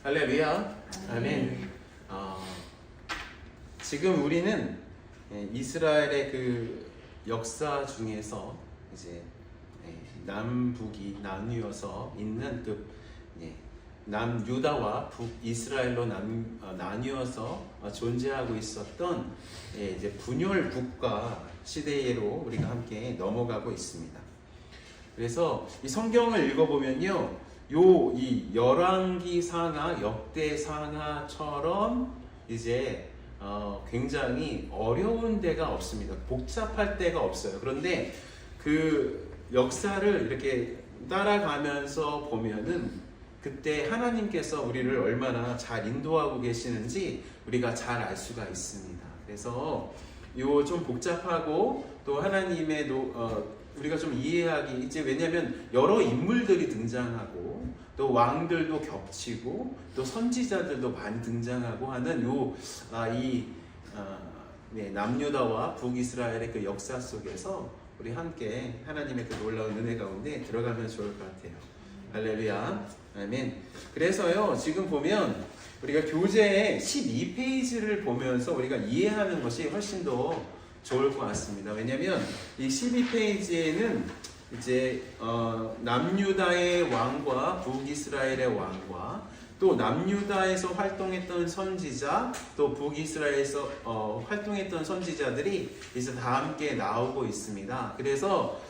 할렐루야. 아멘. 지금 우리는 이스라엘의 그 역사 중에서 이제 남북이 나뉘어서 있는 그 남유다와 북이스라엘로 나뉘어서 존재하고 있었던 이제 분열 국가 시대로 우리가 함께 넘어가고 있습니다. 그래서 이 성경을 읽어보면요, 이 열왕기 상하, 역대 상하처럼 이제 굉장히 어려운 데가 없습니다. 복잡할 데가 없어요. 그런데 그 역사를 이렇게 따라가면서 보면은 그때 하나님께서 우리를 얼마나 잘 인도하고 계시는지 우리가 잘 알 수가 있습니다. 그래서 요 좀 복잡하고 또 하나님의 우리가 좀 이해하기, 이제 왜냐하면 여러 인물들이 등장하고 또 왕들도 겹치고 또 선지자들도 많이 등장하고 하는 남유다와 북이스라엘의 그 역사 속에서 우리 함께 하나님의 그 놀라운 은혜 가운데 들어가면 좋을 것 같아요. 할렐루야. 아멘. 그래서요, 지금 보면 우리가 교재의 12페이지를 보면서 우리가 이해하는 것이 훨씬 더 좋을 것 같습니다. 왜냐하면 이 12페이지에는 이제 남유다의 왕과 북이스라엘의 왕과 또 남유다에서 활동했던 선지자, 또 북이스라엘에서 활동했던 선지자들이 이제 다 함께 나오고 있습니다. 그래서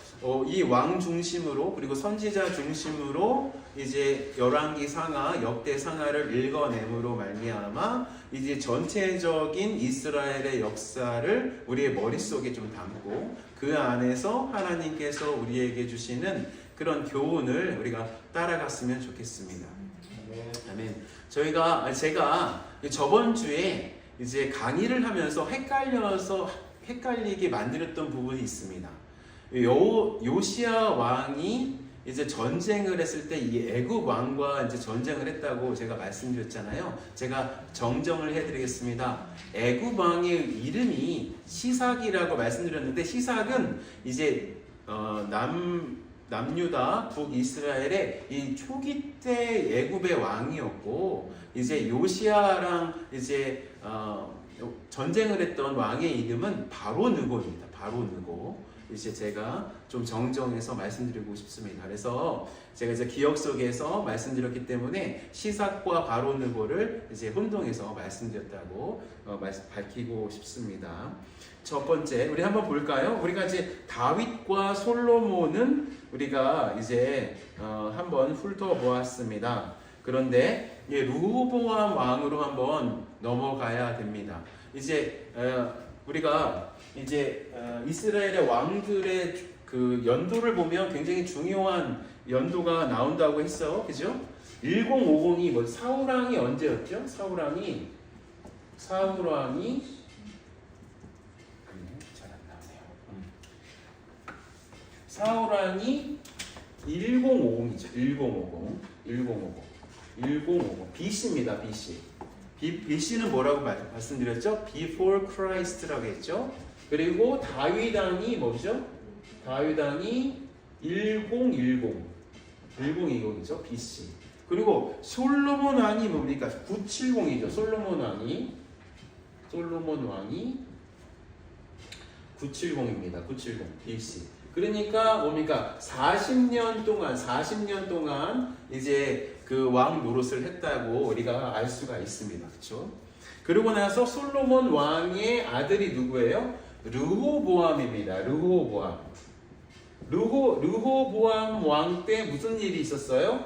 이 왕 중심으로 그리고 선지자 중심으로 이제 열왕기 상하, 역대 상하를 읽어내므로 말미암아 이제 전체적인 이스라엘의 역사를 우리의 머릿속에 좀 담고 그 안에서 하나님께서 우리에게 주시는 그런 교훈을 우리가 따라갔으면 좋겠습니다. 아멘. 제가 저번 주에 이제 강의를 하면서 헷갈리게 만들었던 부분이 있습니다. 요시야 왕이 이제 전쟁을 했을 때 이 애굽 왕과 이제 전쟁을 했다고 제가 말씀드렸잖아요. 제가 정정을 해드리겠습니다. 애굽 왕의 이름이 시삭이라고 말씀드렸는데, 시삭은 이제 남유다 북이스라엘의 이 초기 때 애굽의 왕이었고, 이제 요시야랑 이제 전쟁을 했던 왕의 이름은 바로느고입니다. 바로느고. 이제 제가 좀 정정해서 말씀드리고 싶습니다. 그래서 제가 이제 기억 속에서 말씀드렸기 때문에 시삭과 바로느고를 이제 혼동해서 말씀드렸다고 밝히고 싶습니다. 첫 번째, 우리 한번 볼까요? 우리가 이제 다윗과 솔로몬은 우리가 이제 한번 훑어보았습니다. 그런데 르호보암 왕으로 한번 넘어가야 됩니다. 이제 우리가 이제 이스라엘의 왕들의 그 연도를 보면 굉장히 중요한 연도가 나온다고 했어, 그죠? 1050이 뭐 사울왕이 언제였죠? 사울왕이 잘 안 나오네요. 1050이죠. 1050 BC입니다. BC는 뭐라고 말씀드렸죠? Before Christ라고 했죠. 그리고 다윗왕이 뭐죠? 다윗왕이 1020이죠. BC. 그리고 솔로몬 왕이 뭡니까? 970이죠. 솔로몬 왕이 970입니다. 970 BC. 그러니까 뭡니까? 40년 동안 이제 그 왕 노릇을 했다고 우리가 알 수가 있습니다. 그렇죠? 그러고 나서 솔로몬 왕의 아들이 누구예요? 르호보암입니다. 르호보암 왕 때 무슨 일이 있었어요?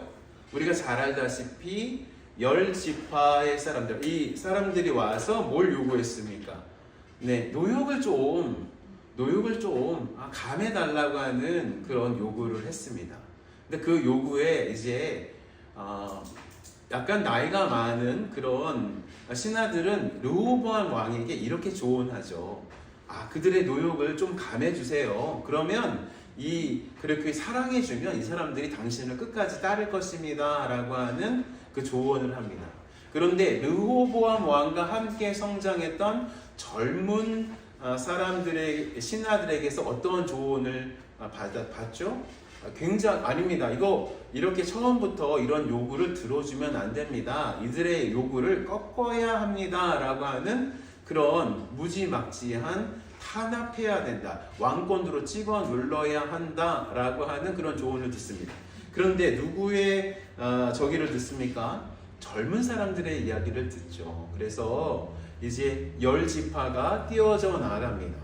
우리가 잘 알다시피 10지파의 사람들, 이 사람들이 와서 뭘 요구했습니까? 노역을 좀 감해달라고 하는 그런 요구를 했습니다. 근데 그 요구에 이제 약간 나이가 많은 그런 신하들은 르호보암 왕에게 이렇게 조언하죠. 그들의 노역을 좀 감해주세요. 그러면 그렇게 사랑해주면 이 사람들이 당신을 끝까지 따를 것입니다. 라고 하는 그 조언을 합니다. 그런데 르호보암 왕과 함께 성장했던 젊은 신하들에게서 어떤 조언을 받죠? 아닙니다. 이거 이렇게 처음부터 이런 요구를 들어주면 안 됩니다. 이들의 요구를 꺾어야 합니다. 라고 하는 그런 무지막지한 탄압해야 된다. 왕권으로 찍어 눌러야 한다. 라고 하는 그런 조언을 듣습니다. 그런데 누구의 저기를 듣습니까? 젊은 사람들의 이야기를 듣죠. 그래서 이제 10지파가 띄어져 나갑니다.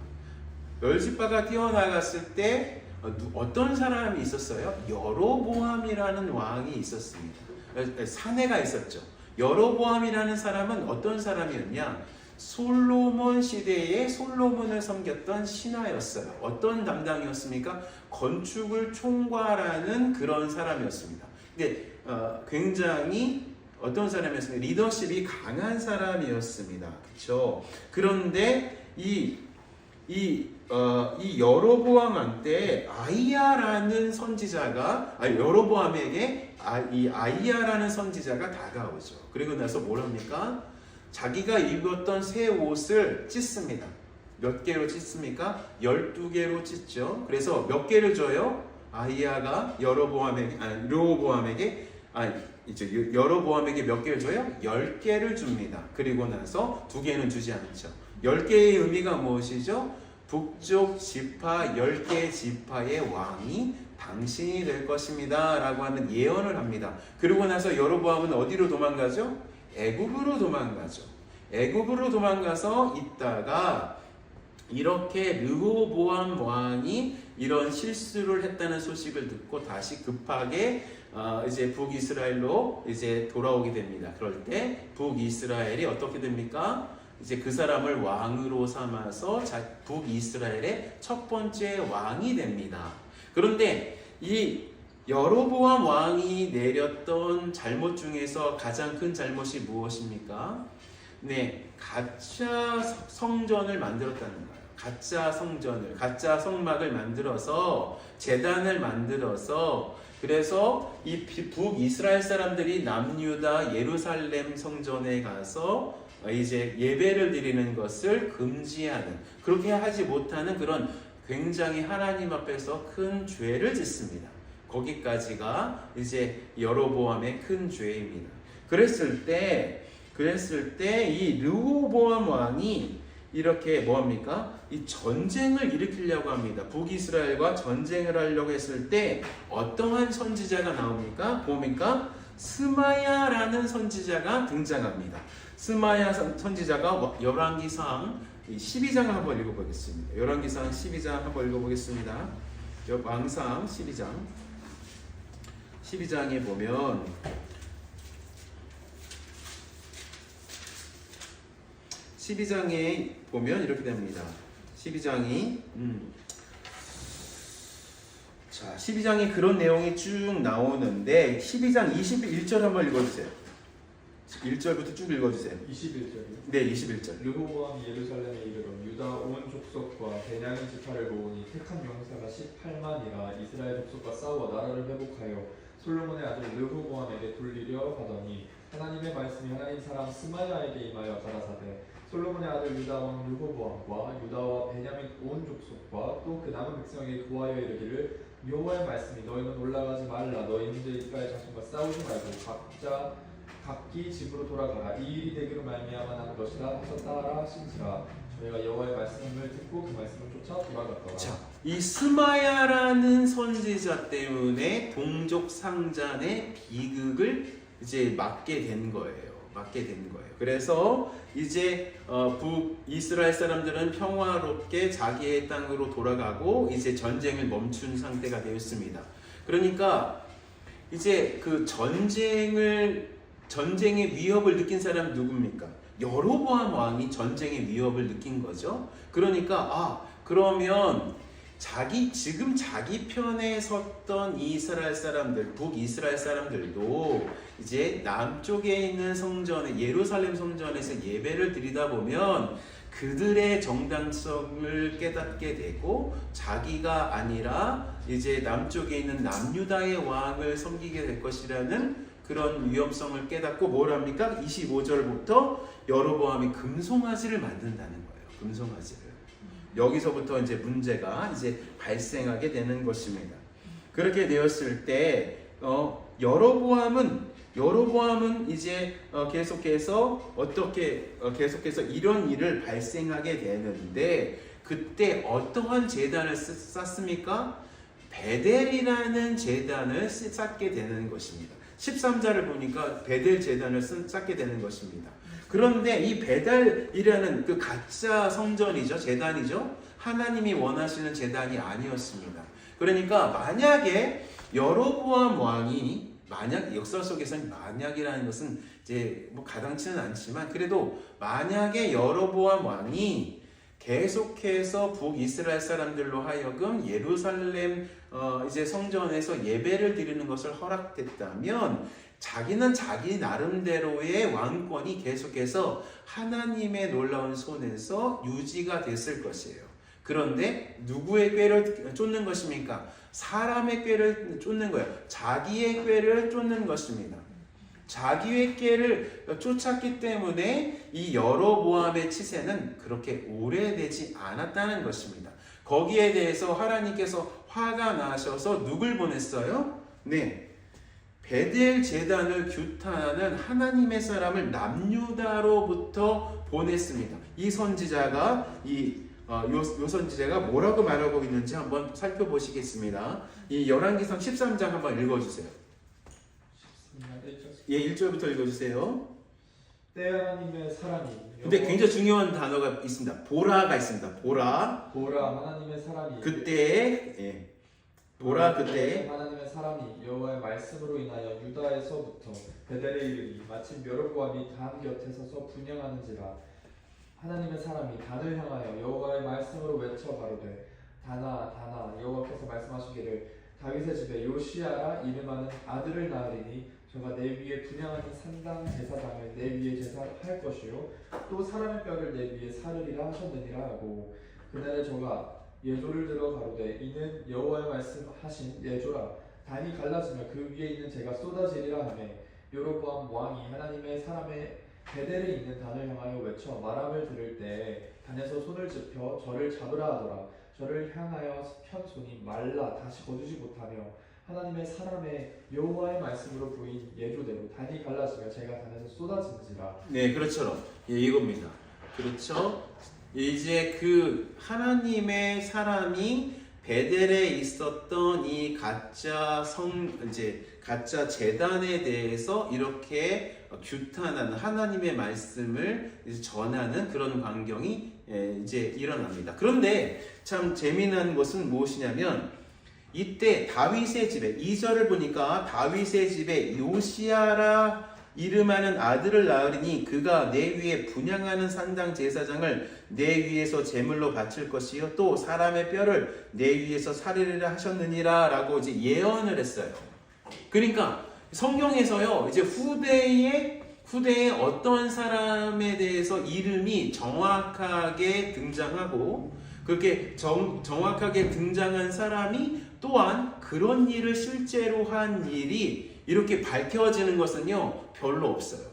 10지파가 띄어나갔을 때 어떤 사람이 있었어요? 여로보암이라는 왕이 있었습니다. 사내가 있었죠. 여로보암이라는 사람은 어떤 사람이었냐? 솔로몬 시대에 솔로몬을 섬겼던 신하였어요. 어떤 담당이었습니까? 건축을 총괄하는 그런 사람이었습니다. 근데 굉장히 어떤 사람이었습니까? 리더십이 강한 사람이었습니다. 그렇죠? 그런데 이 여로보암한테 아이야라는 선지자가 여로보암에게 이 아이야라는 선지자가 다가오죠. 그리고 나서 뭐랍니까? 자기가 입었던 새 옷을 찢습니다. 몇 개로 찢습니까? 12개로 찢죠. 그래서 몇 개를 줘요? 아이야가 여로보암에게 몇 개를 줘요? 10개를 줍니다. 그리고 나서 2개는 주지 않죠. 10개의 의미가 무엇이죠? 북쪽 지파 10개 지파의 왕이 당신이 될 것입니다. 라고 하는 예언을 합니다. 그리고 나서 여로보암은 어디로 도망가죠? 애굽으로 도망가죠. 애굽으로 도망가서 있다가 이렇게 르호보암 왕이 이런 실수를 했다는 소식을 듣고 다시 급하게 이제 북이스라엘로 이제 돌아오게 됩니다. 그럴 때 북이스라엘이 어떻게 됩니까? 이제 그 사람을 왕으로 삼아서 북이스라엘의 첫 번째 왕이 됩니다. 그런데 이 여로보암 왕이 내렸던 잘못 중에서 가장 큰 잘못이 무엇입니까? 네, 가짜 성전을 만들었다는 거예요. 가짜 성전을, 가짜 성막을 만들어서 제단을 만들어서 그래서 이 북이스라엘 사람들이 남유다 예루살렘 성전에 가서 이제 예배를 드리는 것을 금지하는, 그렇게 하지 못하는 그런 굉장히 하나님 앞에서 큰 죄를 짓습니다. 거기까지가 이제 여로보암의 큰 죄입니다. 그랬을 때 이 르호보암 왕이 이렇게 뭐합니까? 이 전쟁을 일으키려고 합니다. 북이스라엘과 전쟁을 하려고 했을 때 어떠한 선지자가 나옵니까? 뭡니까? 스마야라는 선지자가 등장합니다. 스마야 선지자가 열왕기상 12장을 한번 읽어보겠습니다. 열왕기상 12장 한번 읽어보겠습니다. 왕상 12장에 보면 12장에 보면 이렇게 됩니다. 12장이 그런 내용이 쭉 나오는데 12장 21절 한번 읽어주세요. 1절부터 쭉 읽어주세요. 21절이요? 네, 21절. 르호보암이 예루살렘에 이르러 유다 온 족속과 베냐민 지파를 모으니 택한 용사가 18만이라 이스라엘 족속과 싸워 나라를 회복하여 솔로몬의 아들 르호보암에게 돌리려 하더니 하나님의 말씀이 하나님 사람 스마야에게 임하여 가라사대 솔로몬의 아들 유다 온 르호보암과 유다와 베냐민 온 족속과 또 그 남은 백성에게 구하여 이르기를 여호와의 말씀이 너희는 올라가지 말라 너희 형제 이스라엘 자손과 싸우지 말고 각기 집으로 돌아가라 이 일이 되기로 말미암아 하는 것이라 하셨다라 하신지라 저희가 여호와의 말씀을 듣고 그 말씀을 쫓아 돌아갔더라. 자, 이 스마야라는 선지자 때문에 동족 상잔의 비극을 이제 맞게 된 거예요. 그래서 이제 북이스라엘 사람들은 평화롭게 자기의 땅으로 돌아가고 이제 전쟁을 멈춘 상태가 되었습니다. 그러니까 이제 그 전쟁의 위협을 느낀 사람은 누굽니까? 여로보암 왕이 전쟁의 위협을 느낀 거죠. 그러니까 그러면 지금 자기 편에 섰던 이스라엘 사람들, 북이스라엘 사람들도 이제 남쪽에 있는 성전에 예루살렘 성전에서 예배를 드리다 보면 그들의 정당성을 깨닫게 되고 자기가 아니라 이제 남쪽에 있는 남유다의 왕을 섬기게 될 것이라는 그런 위험성을 깨닫고 뭘 합니까? 25절부터 여로보암이 금송아지를 만든다는 거예요. 금송아지를. 여기서부터 이제 문제가 이제 발생하게 되는 것입니다. 그렇게 되었을 때 여로보암은 이제 계속해서 계속해서 이런 일을 발생하게 되는데 그때 어떠한 제단을 쌓습니까? 베델이라는 제단을 쌓게 되는 것입니다. 13절을 보니까 베델 제단을 쌓게 되는 것입니다. 그런데 이 베델이라는 그 가짜 성전이죠, 제단이죠. 하나님이 원하시는 제단이 아니었습니다. 그러니까 만약에 여로보암 왕이 만약 역사 속에서는 만약이라는 것은 이제 뭐 가당치는 않지만 그래도 만약에 여로보암 왕이 계속해서 북이스라엘 사람들로 하여금 예루살렘 이제 성전에서 예배를 드리는 것을 허락됐다면 자기는 자기 나름대로의 왕권이 계속해서 하나님의 놀라운 손에서 유지가 됐을 것이에요. 그런데 누구의 꾀를 쫓는 것입니까? 사람의 꾀를 쫓는 거예요. 자기의 꾀를 쫓는 것입니다. 자기의 꾀를 쫓았기 때문에 이 여로보암의 치세는 그렇게 오래되지 않았다는 것입니다. 거기에 대해서 하나님께서 화가 나셔서 누굴 보냈어요? 네, 베델 제단을 규탄하는 하나님의 사람을 남유다로부터 보냈습니다. 이 선지자가 요 선지자가 뭐라고 말하고 있는지 한번 살펴보시겠습니다. 이 열왕기상 13장 한번 읽어주세요. 예, 1절부터 읽어주세요. 때 하나님의 사람이 근데 굉장히 중요한 단어가 있습니다. 보라가 있습니다. 보라 하나님의 사람이 그때에 보라 그때에 하나님의 사람이 여호와의 말씀으로 인하여 유다에서부터 베델에 이르니 마침 여로보암이 단 곁에 서서 분향하는지라 하나님의 사람이 단을 향하여 여호와의 말씀으로 외쳐 가로되 다나 여호와께서 말씀하시기를 다윗의 집에 요시야라 이름하는 아들을 낳으리니 저가 내 위에 분향하는 산당 제사장을 내 위에 제사할 것이요 또 사람의 뼈를 내 위에 사르리라 하셨느니라 하고 그날에 저가 예조를 들어 가로되 이는 여호와의 말씀하신 예조라 단이 갈라지며 그 위에 있는 재가 쏟아지리라 하며 여로보암 왕이 하나님의 사람의 베델에 있는 단을 향하여 외쳐 말함을 들을 때 단에서 손을 짚어 저를 잡으라 하더라. 저를 향하여 편 손이 말라 다시 거두지 못하며 하나님의 사람의 여호와의 말씀으로 보인 예조대로 단이 갈라지며 재가 단에서 쏟아진지라. 네, 그렇죠. 예, 이겁니다. 그렇죠. 이제 그 하나님의 사람이 베델에 있었던 이 가짜 가짜 제단에 대해서 이렇게 규탄하는 하나님의 말씀을 전하는 그런 광경이 이제 일어납니다. 그런데 참 재미난 것은 무엇이냐면 이때 다윗의 집에 2절을 보니까 다윗의 집에 요시야라 이름하는 아들을 낳으리니 그가 내 위에 분향하는 산당 제사장을 내 위에서 제물로 바칠 것이요 또 사람의 뼈를 내 위에서 사르리라 하셨느니라 라고 이제 예언을 했어요. 그러니까 성경에서요 이제 후대에 어떤 사람에 대해서 이름이 정확하게 등장하고 그렇게 정확하게 등장한 사람이 또한 그런 일을 실제로 한 일이 이렇게 밝혀지는 것은요 별로 없어요.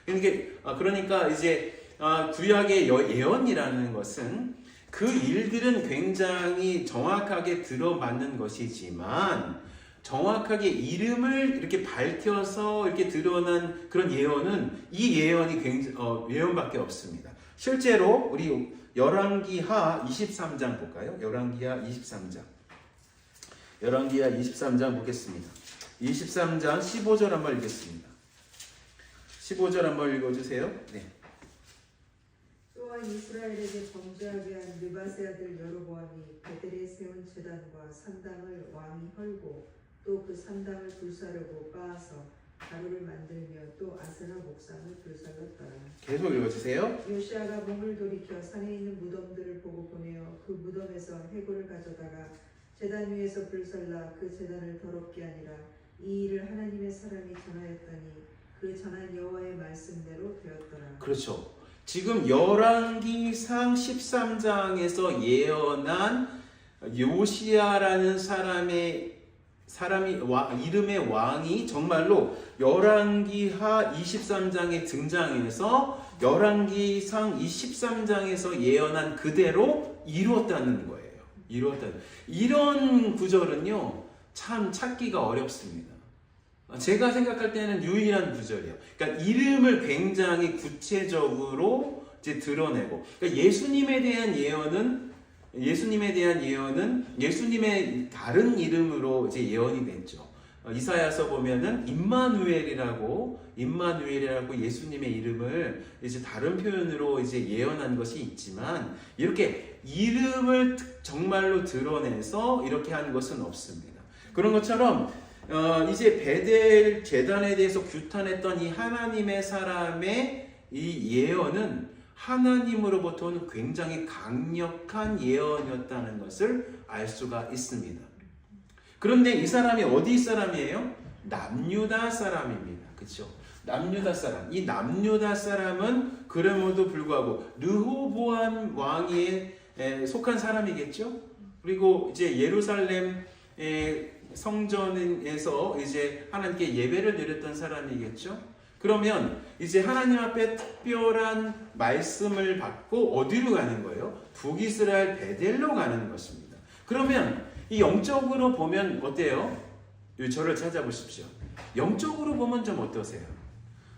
그러니까 이제 구약의 예언이라는 것은 그 일들은 굉장히 정확하게 들어맞는 것이지만 정확하게 이름을 이렇게 밝혀서 이렇게 드러난 그런 예언은 이 예언이 굉장히 예언밖에 없습니다. 실제로 우리 열왕기하 23장 볼까요? 열왕기하 23장 보겠습니다. 23장 15절 한번 읽겠습니다. 15절 한번 읽어주세요. 네. 또한 이스라엘에게 범죄하게 한 느바세 아들 여로보암이 베델에 세운 제단과 산당을 왕이 헐고 또 그 산당을 불사르고 빻아서 가루를 만들며 또 아세라 목상을 불살랐더라. 계속 읽어주세요. 요시야가 몸을 돌이켜 산에 있는 무덤들을 보고 보내어 그 무덤에서 해골을 가져다가 제단 위에서 불살라 그 제단을 더럽게 하니라. 이 일을 하나님의 사람이 전하였더니 그 전한 여호와의 말씀대로 되었더라. 그렇죠. 지금 열왕기상 13장에서 예언한 요시야라는 이름의 왕이 정말로 열왕기하 23장에 등장해서 열왕기상 23장에서 예언한 그대로 이루었다는 거예요. 이루었다. 이런 구절은요, 참 찾기가 어렵습니다. 제가 생각할 때는 유일한 구절이에요. 그러니까 이름을 굉장히 구체적으로 이제 드러내고, 그러니까 예수님에 대한 예언은 예수님의 다른 이름으로 이제 예언이 됐죠. 이사야서 보면은 임마누엘이라고 예수님의 이름을 이제 다른 표현으로 이제 예언한 것이 있지만, 이렇게 이름을 정말로 드러내서 이렇게 한 것은 없습니다. 그런 것처럼 이제 베델 제단에 대해서 규탄했던 이 하나님의 사람의 이 예언은 하나님으로부터는 굉장히 강력한 예언이었다는 것을 알 수가 있습니다. 그런데 이 사람이 어디 사람이에요? 남유다 사람입니다. 그렇죠? 남유다 사람. 이 남유다 사람은 그럼에도 불구하고 르호보암 왕에 속한 사람이겠죠? 그리고 이제 예루살렘 성전에서 이제 하나님께 예배를 드렸던 사람이겠죠? 그러면 이제 하나님 앞에 특별한 말씀을 받고 어디로 가는 거예요? 북이스라엘 베델로 가는 것입니다. 그러면 이 영적으로 보면 어때요? 저를 찾아보십시오. 영적으로 보면 좀 어떠세요?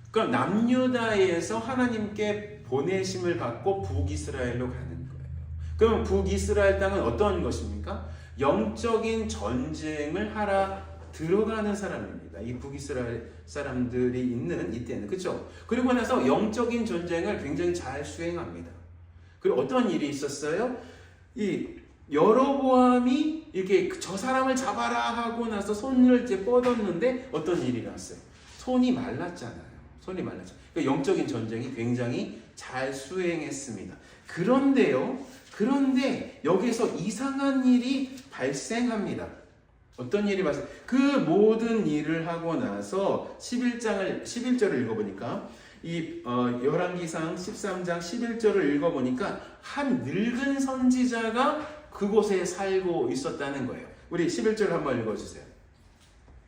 그러니까 남유다에서 하나님께 보내심을 받고 북이스라엘로 가는 거예요. 그럼 북이스라엘 땅은 어떤 것입니까? 영적인 전쟁을 하러 들어가는 사람입니다. 이 북이스라엘 사람들이 있는 이때는, 그렇죠? 그리고 나서 영적인 전쟁을 굉장히 잘 수행합니다. 그리고 어떤 일이 있었어요? 이 여로보암이 이렇게 저 사람을 잡아라 하고 나서 손을 이제 뻗었는데 어떤 일이 났어요? 손이 말랐잖아요. 그러니까 영적인 전쟁이 굉장히 잘 수행했습니다. 그런데 여기서 이상한 일이 발생합니다. 어떤 일이 발생? 그 모든 일을 하고 나서 11절을 읽어보니까 이 열왕기상 13장 11절을 읽어보니까 한 늙은 선지자가 그곳에 살고 있었다는 거예요. 우리 11절 한번 읽어주세요.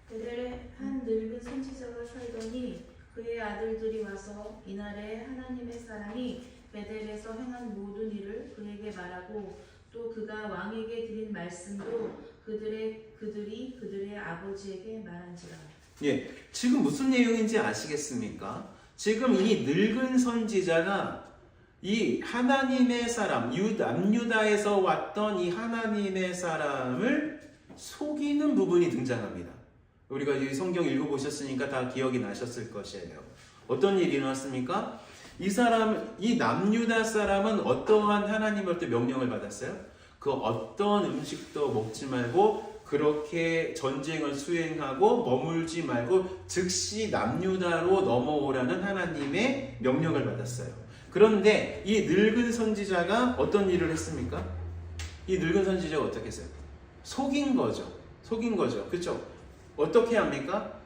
베델에 한 늙은 선지자가 살더니 그의 아들들이 와서 이날에 하나님의 사람이 베델에서 행한 모든 일을 그에게 말하고 또 그가 왕에게 드린 말씀도 그들이 그들의 아버지에게 말한지라. 예, 지금 무슨 내용인지 아시겠습니까? 지금 이 늙은 선지자가 이 하나님의 사람, 남유다에서 왔던 이 하나님의 사람을 속이는 부분이 등장합니다. 우리가 이 성경 읽어보셨으니까 다 기억이 나셨을 것이에요. 어떤 일이 일어났습니까? 이 남유다 사람은 어떠한 하나님으로부터 명령을 받았어요? 그 어떤 음식도 먹지 말고 그렇게 전쟁을 수행하고 머물지 말고 즉시 남유다로 넘어오라는 하나님의 명령을 받았어요. 그런데 이 늙은 선지자가 어떤 일을 했습니까? 이 늙은 선지자가 어떻게 했어요? 속인 거죠. 그렇죠? 어떻게 합니까?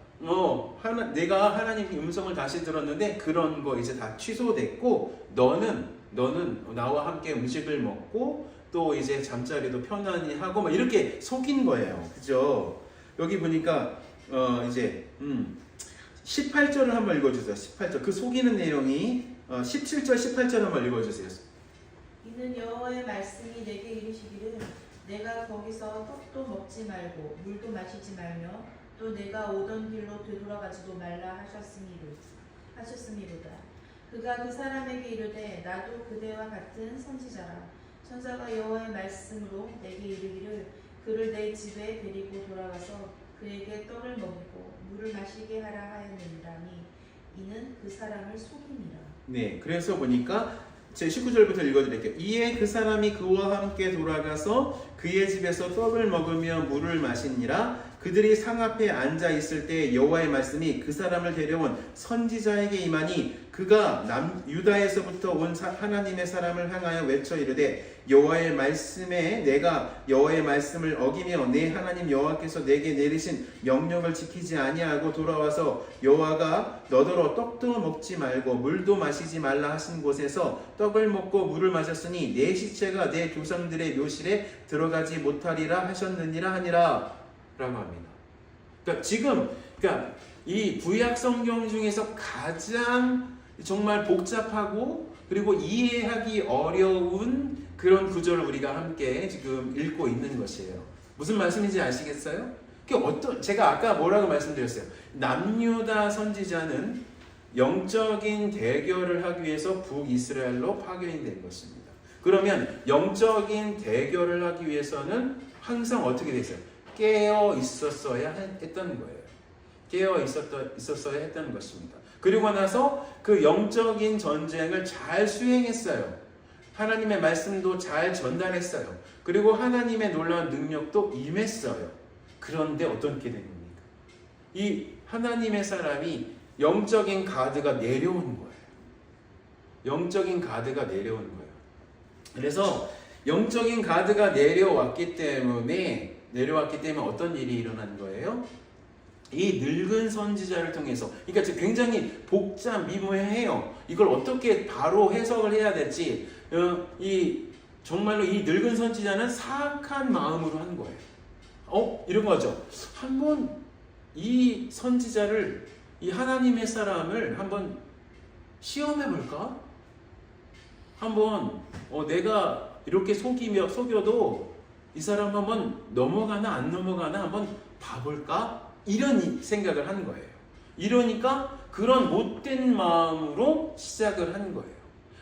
내가 하나님의 음성을 다시 들었는데 그런 거 이제 다 취소됐고 너는 나와 함께 음식을 먹고 또 이제 잠자리도 편안히 하고 막 이렇게 속인 거예요. 그죠? 여기 보니까 이제 18절을 한번 읽어주세요. 18절 그 속이는 내용이 17절 18절 한번 읽어주세요. 이는 여호와의 말씀이 내게 이르시기를 내가 거기서 떡도 먹지 말고 물도 마시지 말며 또 내가 오던 길로 되돌아가지도 말라 하셨음이로다. 그가 그 사람에게 이르되 나도 그대와 같은 선지자라. 천사가 여호와의 말씀으로 내게 이르기를 그를 내 집에 데리고 돌아가서 그에게 떡을 먹이고 물을 마시게 하라 하였느니라니 이는 그 사람을 속임이라. 네, 그래서 보니까 제 19절부터 읽어드릴게요. 이에 그 사람이 그와 함께 돌아가서 그의 집에서 떡을 먹으며 물을 마시니라. 그들이 상 앞에 앉아 있을 때 여호와의 말씀이 그 사람을 데려온 선지자에게 임하니 그가 유다에서부터 온 하나님의 사람을 향하여 외쳐 이르되 여호와의 말씀에 내가 여호와의 말씀을 어기며 내 하나님 여호와께서 내게 내리신 명령을 지키지 아니하고 돌아와서 여호와가 너더러 떡도 먹지 말고 물도 마시지 말라 하신 곳에서 떡을 먹고 물을 마셨으니 내 시체가 내 조상들의 묘실에 들어가지 못하리라 하셨느니라 하니라 라고 합니다. 그러니까 지금 이 구약 성경 중에서 가장 정말 복잡하고 그리고 이해하기 어려운 그런 구절을 우리가 함께 지금 읽고 있는 것이에요. 무슨 말씀인지 아시겠어요? 제가 아까 뭐라고 말씀드렸어요? 남유다 선지자는 영적인 대결을 하기 위해서 북이스라엘로 파견이 된 것입니다. 그러면 영적인 대결을 하기 위해서는 항상 어떻게 됐어요? 깨어 있었어야 했던 거예요. 깨어 있었어야 했다는 것입니다. 그리고 나서 그 영적인 전쟁을 잘 수행했어요. 하나님의 말씀도 잘 전달했어요. 그리고 하나님의 놀라운 능력도 임했어요. 그런데 어떻게 된 겁니까? 이 하나님의 사람이 영적인 가드가 내려온 거예요. 영적인 가드가 내려온 거예요. 그래서 영적인 가드가 내려왔기 때문에 어떤 일이 일어난 거예요? 이 늙은 선지자를 통해서, 그러니까 굉장히 미묘해요. 이걸 어떻게 바로 해석을 해야 될지, 정말로 이 늙은 선지자는 사악한 마음으로 한 거예요. 이런 거죠. 한번 이 선지자를, 이 하나님의 사람을 한번 시험해 볼까? 한번 내가 이렇게 속여도 이 사람 한번 넘어가나 안 넘어가나 한번 봐볼까? 이런 생각을 한 거예요. 이러니까 그런 못된 마음으로 시작을 한 거예요.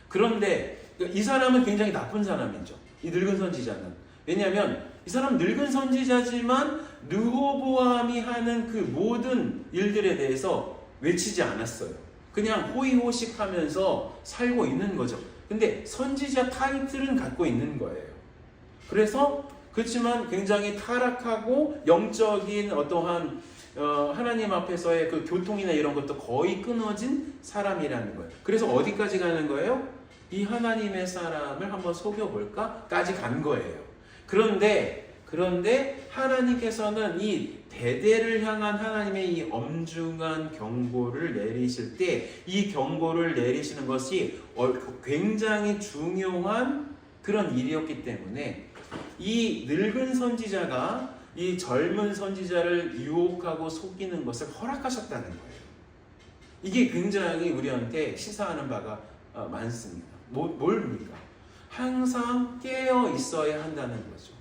그런데 이 사람은 굉장히 나쁜 사람이죠. 이 늙은 선지자는. 왜냐하면 이 사람 늙은 선지자지만 르호보암이 하는 그 모든 일들에 대해서 외치지 않았어요. 그냥 호의호식하면서 살고 있는 거죠. 근데 선지자 타이틀은 갖고 있는 거예요. 그래서 그렇지만 굉장히 타락하고 영적인 어떠한 하나님 앞에서의 그 교통이나 이런 것도 거의 끊어진 사람이라는 거예요. 그래서 어디까지 가는 거예요? 이 하나님의 사람을 한번 속여볼까?까지 간 거예요. 그런데 하나님께서는 이 대대를 향한 하나님의 이 엄중한 경고를 내리실 때 이 경고를 내리시는 것이 굉장히 중요한 그런 일이었기 때문에 이 늙은 선지자가 이 젊은 선지자를 유혹하고 속이는 것을 허락하셨다는 거예요. 이게 굉장히 우리한테 시사하는 바가 많습니다. 뭘입니까? 항상 깨어 있어야 한다는 거죠.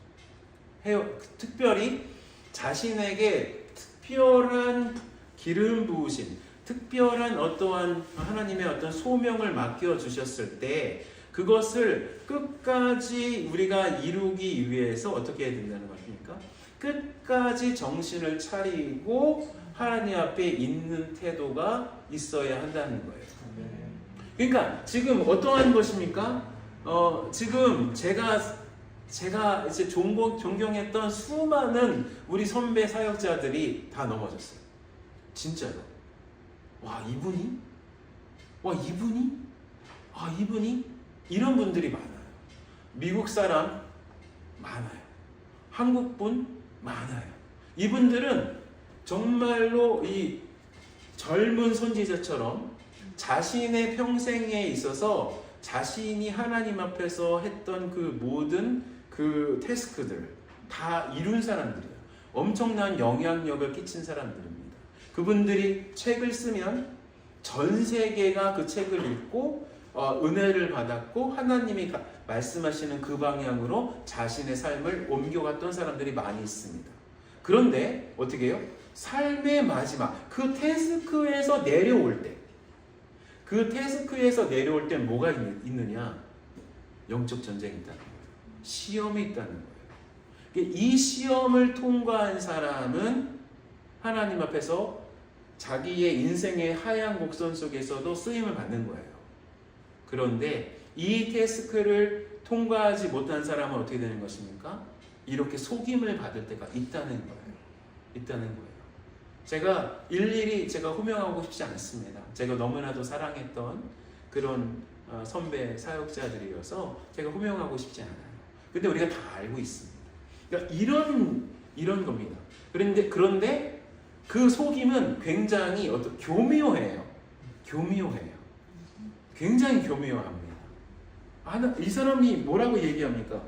특별히 자신에게 특별한 기름 부으심, 특별한 어떠한 하나님의 어떤 소명을 맡겨 주셨을 때 그것을 끝까지 우리가 이루기 위해서 어떻게 해야 된다는 것입니까? 끝까지 정신을 차리고 하나님 앞에 있는 태도가 있어야 한다는 거예요. 그러니까 지금 어떠한 것입니까? 지금 제가 이제 존경했던 수많은 우리 선배 사역자들이 다 넘어졌어요. 진짜로. 이분이? 이런 분들이 많아요. 미국 사람 많아요. 한국 분 많아요. 이분들은 정말로 이 젊은 선지자처럼 자신의 평생에 있어서 자신이 하나님 앞에서 했던 그 모든 그 태스크들 다 이룬 사람들이에요. 엄청난 영향력을 끼친 사람들입니다. 그분들이 책을 쓰면 전 세계가 그 책을 읽고 은혜를 받았고 하나님이 말씀하시는 그 방향으로 자신의 삶을 옮겨갔던 사람들이 많이 있습니다. 그런데 어떻게 해요? 삶의 마지막 그 태스크에서 내려올 때 뭐가 있느냐? 영적 전쟁이 있다는 거예요. 시험이 있다는 거예요. 이 시험을 통과한 사람은 하나님 앞에서 자기의 인생의 하얀 곡선 속에서도 쓰임을 받는 거예요. 그런데 이 태스크를 통과하지 못한 사람은 어떻게 되는 것입니까? 이렇게 속임을 받을 때가 있다는 거예요. 제가 일일이 호명하고 싶지 않습니다. 제가 너무나도 사랑했던 그런 선배 사역자들이어서 제가 호명하고 싶지 않아요. 근데 우리가 다 알고 있습니다. 그러니까 이런 겁니다. 그런데 그 속임은 굉장히 교묘해요. 굉장히 교묘합니다. 이 사람이 뭐라고 얘기합니까?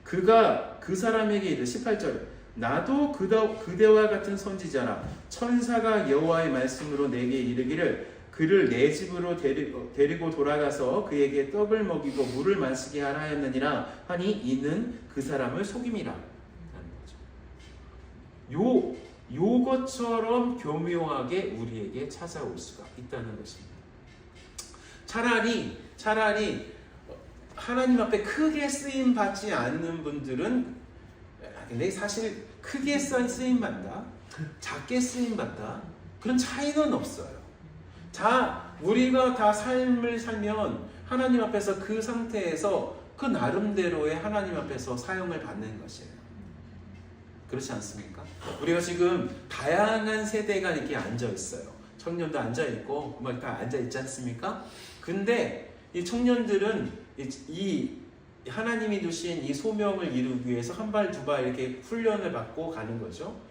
그가 그 사람에게 이르 18절 나도 그대와 같은 선지자라 천사가 여호와의 말씀으로 내게 이르기를 그를 내 집으로 데리고 돌아가서 그에게 떡을 먹이고 물을 마시게 하라 하였느니라 하니 이는 그 사람을 속임이라 하는 거죠. 요것처럼 교묘하게 우리에게 찾아올 수가 있다는 것입니다. 차라리 하나님 앞에 크게 쓰임 받지 않는 분들은, 근데 사실 크게 쓰임 받다, 작게 쓰임 받다, 그런 차이는 없어요. 우리가 다 삶을 살면 하나님 앞에서 그 상태에서 그 나름대로의 하나님 앞에서 사용을 받는 것이에요. 그렇지 않습니까? 우리가 지금 다양한 세대가 이렇게 앉아 있어요. 청년도 앉아 있고 막 다 앉아 있지 않습니까? 근데 이 청년들은 이 하나님이 두신 이 소명을 이루기 위해서 한 발 두 발 이렇게 훈련을 받고 가는 거죠.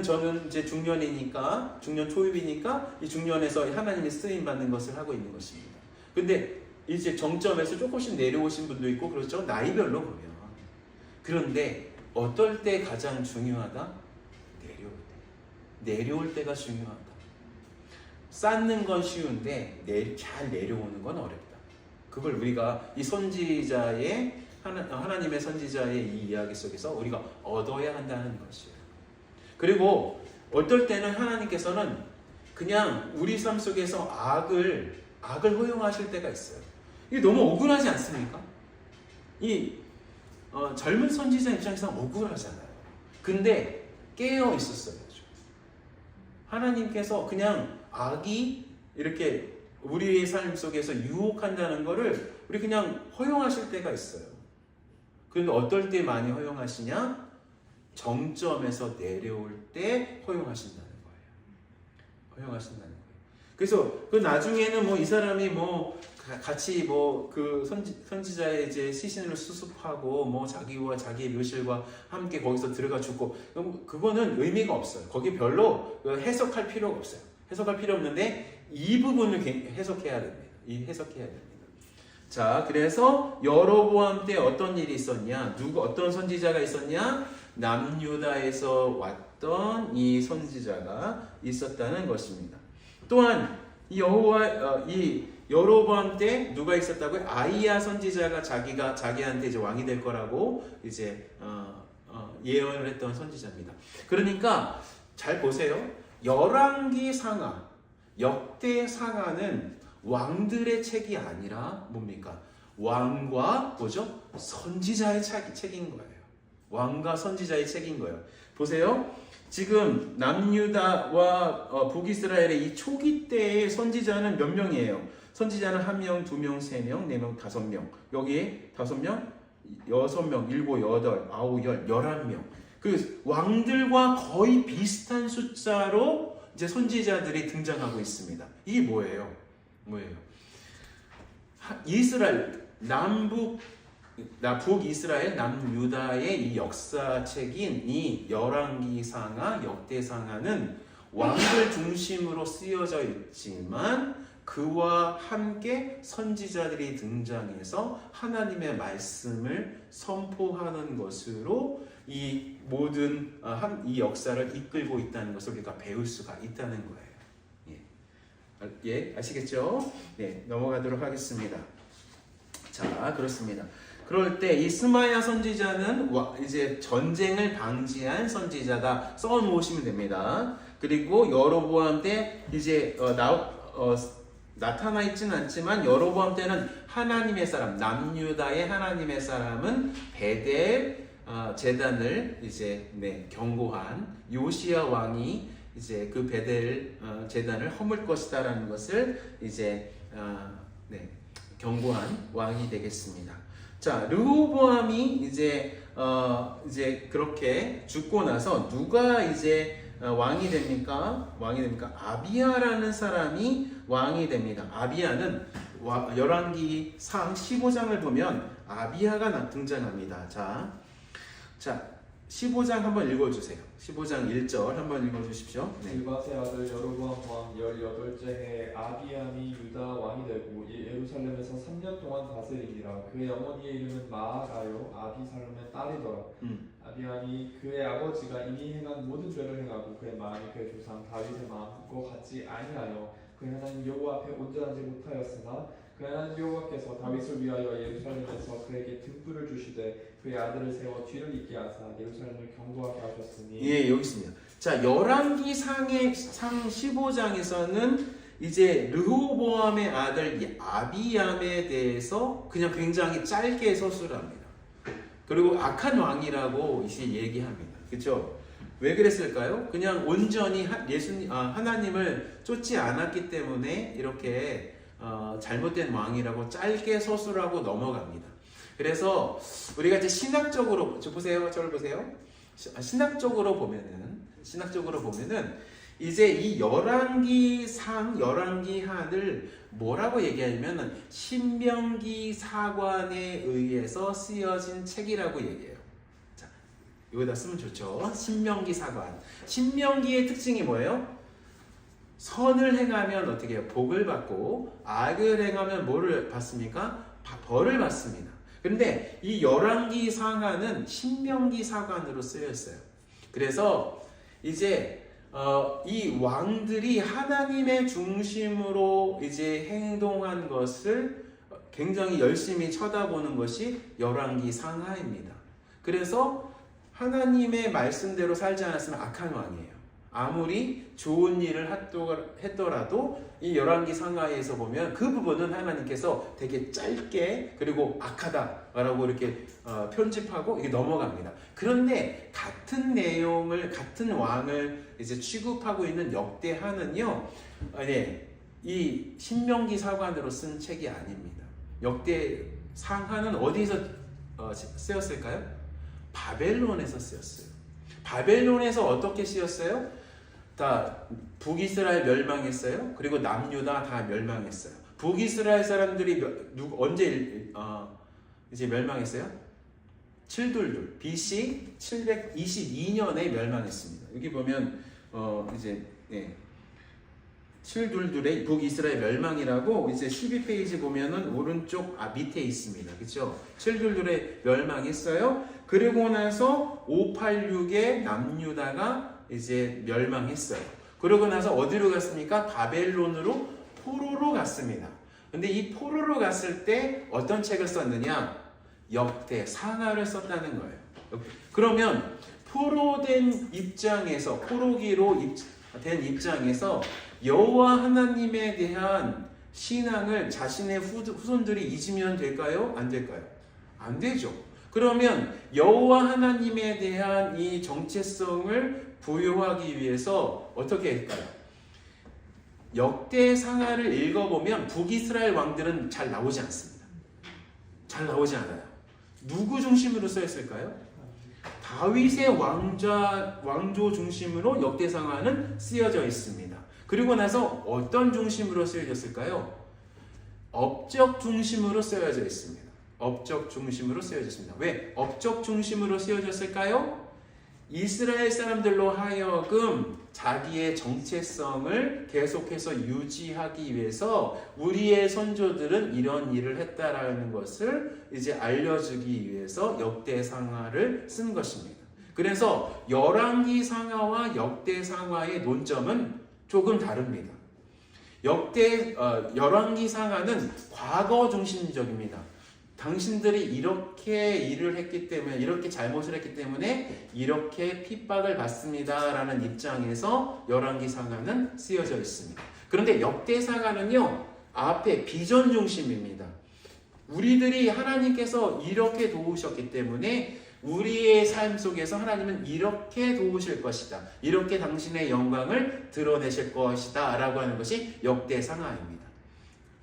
저는 이제 중년이니까, 중년 초입이니까 이 중년에서 하나님의 쓰임 받는 것을 하고 있는 것입니다. 근데 이제 정점에서 조금씩 내려오신 분도 있고 그렇죠. 나이별로 보면. 그런데 어떨 때 가장 중요하다? 내려올 때가 중요하다. 쌓는 건 쉬운데 잘 내려오는 건 어렵다. 그걸 우리가 이 선지자의 하나님의 선지자의 이 이야기 속에서 우리가 얻어야 한다는 것이에요. 그리고 어떨 때는 하나님께서는 그냥 우리 삶 속에서 악을 허용하실 때가 있어요. 이게 너무 억울하지 않습니까? 젊은 선지자 입장에서 억울하잖아요. 근데 깨어 있었어요. 하나님께서 그냥 악이 이렇게 우리의 삶 속에서 유혹한다는 것을 우리 그냥 허용하실 때가 있어요. 그런데 어떨 때 많이 허용하시냐? 정점에서 내려올 때 허용하신다는 거예요. 그래서 그 나중에는 이 사람이 같이 그 선지자의 이제 시신을 수습하고 자기와 자기의 묘실과 함께 거기서 들어가 죽고, 그거는 의미가 없어요. 거기 별로 해석할 필요가 없어요. 해석할 필요 없는데 이 부분을 해석해야 됩니다. 자, 그래서 여로보암 때 어떤 일이 있었냐? 어떤 선지자가 있었냐? 남유다에서 왔던 이 선지자가 있었다는 것입니다. 또한 이 여로보암 때 누가 있었다고요? 아이야 선지자가 자기한테 이제 왕이 될 거라고 이제 예언을 했던 선지자입니다. 그러니까 잘 보세요. 열왕기 상하, 역대 상하는 왕들의 책이 아니라 뭡니까? 왕과 뭐죠? 선지자의 책인 거예요. 왕과 선지자의 책인 거예요. 보세요. 지금 남유다와 북이스라엘의 이 초기 때의 선지자는 몇 명이에요? 선지자는 1명, 2명, 3명, 4명, 5명. 여기에 5명, 6명, 7, 8, 9, 10, 11명. 그 왕들과 거의 비슷한 숫자로 이제 선지자들이 등장하고 있습니다. 이게 뭐예요? 이스라엘 북이스라엘 남유다의 이 역사책인 이 열왕기상하, 역대상하는 왕들 중심으로 쓰여져 있지만 그와 함께 선지자들이 등장해서 하나님의 말씀을 선포하는 것으로 이 모든 이 역사를 이끌고 있다는 것을 우리가 배울 수가 있다는 거예요. 예, 아시겠죠? 네, 넘어가도록 하겠습니다. 자, 그렇습니다. 그럴 때 이 스마야 선지자는 이제 전쟁을 방지한 선지자다 써 놓으시면 됩니다. 그리고 여로보암 때 이제 나타나 있지는 않지만 여로보암 때는 하나님의 사람, 남유다의 하나님의 사람은 베델 제단을 이제 경고한 요시야 왕이 이제 그 베델 제단을 허물 것이다라는 것을 이제 경고한 왕이 되겠습니다. 자, 르호보암이 이제 그렇게 죽고 나서 누가 이제 왕이 됩니까? 아비야라는 사람이 왕이 됩니다. 아비야는 열왕기상 15장을 보면 아비야가 등장합니다. 자, 15장 한번 읽어주세요. 15장 1절 한번 읽어주십시오. 느밧의 아들 여로보암 왕 18째 해에 아비암이 유다 왕이 되고 예루살렘에서 3년 동안 다스리니라. 그의 어머니의 이름은 마아가요 아비살롬의 딸이더라. 아비암이 그의 아버지가 이미 행한 모든 죄를 행하고 그의 마음이 그의 조상 다윗의 마음과 같지 아니하여 그의 하나님 여호와 앞에 온전하지 못하였으나 그의 하나님 여호와께서 다윗을 위하여 예루살렘에서 그에게 등불을 주시되 그의 아들을 세워 뒤를 잇게 하사 예루살렘을 견고하게 하셨으니. 예, 여기 있습니다. 자, 열왕기 상 15장에서는 이제 르호보암의 아들 아비암에 대해서 그냥 굉장히 짧게 서술을 합니다. 그리고 악한 왕이라고 이제 얘기합니다. 그렇죠? 왜 그랬을까요? 그냥 온전히 하나님을 쫓지 않았기 때문에 이렇게 잘못된 왕이라고 짧게 서술하고 넘어갑니다. 그래서 우리가 이제 신학적으로 보세요, 저를 보세요. 신학적으로 보면은 이제 이 열왕기 상, 열왕기 하를 뭐라고 얘기하냐면은 신명기 사관에 의해서 쓰여진 책이라고 얘기해요. 자, 여기다 쓰면 좋죠. 신명기 사관. 신명기의 특징이 뭐예요? 선을 행하면 어떻게 해요? 복을 받고 악을 행하면 뭐를 받습니까? 벌을 받습니다. 그런데 이 열왕기 사관은 신명기 사관으로 쓰였어요. 그래서 이제 이 왕들이 하나님의 중심으로 이제 행동한 것을 굉장히 열심히 쳐다보는 것이 열왕기 상하입니다. 그래서 하나님의 말씀대로 살지 않았으면 악한 왕이에요. 아무리 좋은 일을 했더라도 이 열왕기 상하에서 보면 그 부분은 하나님께서 되게 짧게 그리고 악하다라고 이렇게 편집하고 이게 넘어갑니다. 그런데 같은 내용을 같은 왕을 이제 취급하고 있는 역대하는요, 이 신명기 사관으로 쓴 책이 아닙니다. 역대 상하는 어디서 쓰였을까요? 바벨론에서 쓰였어요. 바벨론에서 어떻게 쓰였어요? 다 북이스라엘 멸망했어요. 그리고 남유다 다 멸망했어요. 북이스라엘 사람들이 언제 이제 멸망했어요? 722 BC 722년에 멸망했습니다. 여기 보면 이제 722의 북이스라엘 멸망이라고 이제 12페이지 보면은 오른쪽 밑에 있습니다. 그렇죠? 722에 멸망했어요. 그리고 나서 586에 남유다가 이제 멸망했어요. 그러고 나서 어디로 갔습니까? 바벨론으로 포로로 갔습니다. 근데 이 포로로 갔을 때 어떤 책을 썼느냐? 역대 상하를 썼다는 거예요. 그러면 포로된 입장에서 포로기로 된 입장에서 여호와 하나님에 대한 신앙을 자신의 후손들이 잊으면 될까요? 안 될까요? 안 되죠. 그러면 여호와 하나님에 대한 이 정체성을 부여하기 위해서 어떻게 할까요? 역대 상하를 읽어보면 북이스라엘 왕들은 잘 나오지 않습니다. 잘 나오지 않아요. 누구 중심으로 쓰였을까요? 다윗의 왕조 중심으로 역대 상하는 쓰여져 있습니다. 그리고 나서 어떤 중심으로 쓰여졌을까요? 업적 중심으로 쓰여져 있습니다. 업적 중심으로 쓰여졌습니다. 왜 업적 중심으로 쓰여졌을까요? 이스라엘 사람들로 하여금 자기의 정체성을 계속해서 유지하기 위해서 우리의 선조들은 이런 일을 했다라는 것을 이제 알려주기 위해서 역대상하를 쓴 것입니다. 그래서 열왕기 상하와 역대상하의 논점은 조금 다릅니다. 열왕기 상하는 과거 중심적입니다. 당신들이 이렇게 일을 했기 때문에 이렇게 잘못을 했기 때문에 이렇게 핍박을 받습니다 라는 입장에서 열왕기 상하는 쓰여져 있습니다. 그런데 역대 상하는요 앞에 비전 중심입니다. 우리들이 하나님께서 이렇게 도우셨기 때문에 우리의 삶 속에서 하나님은 이렇게 도우실 것이다, 이렇게 당신의 영광을 드러내실 것이다 라고 하는 것이 역대 상하입니다.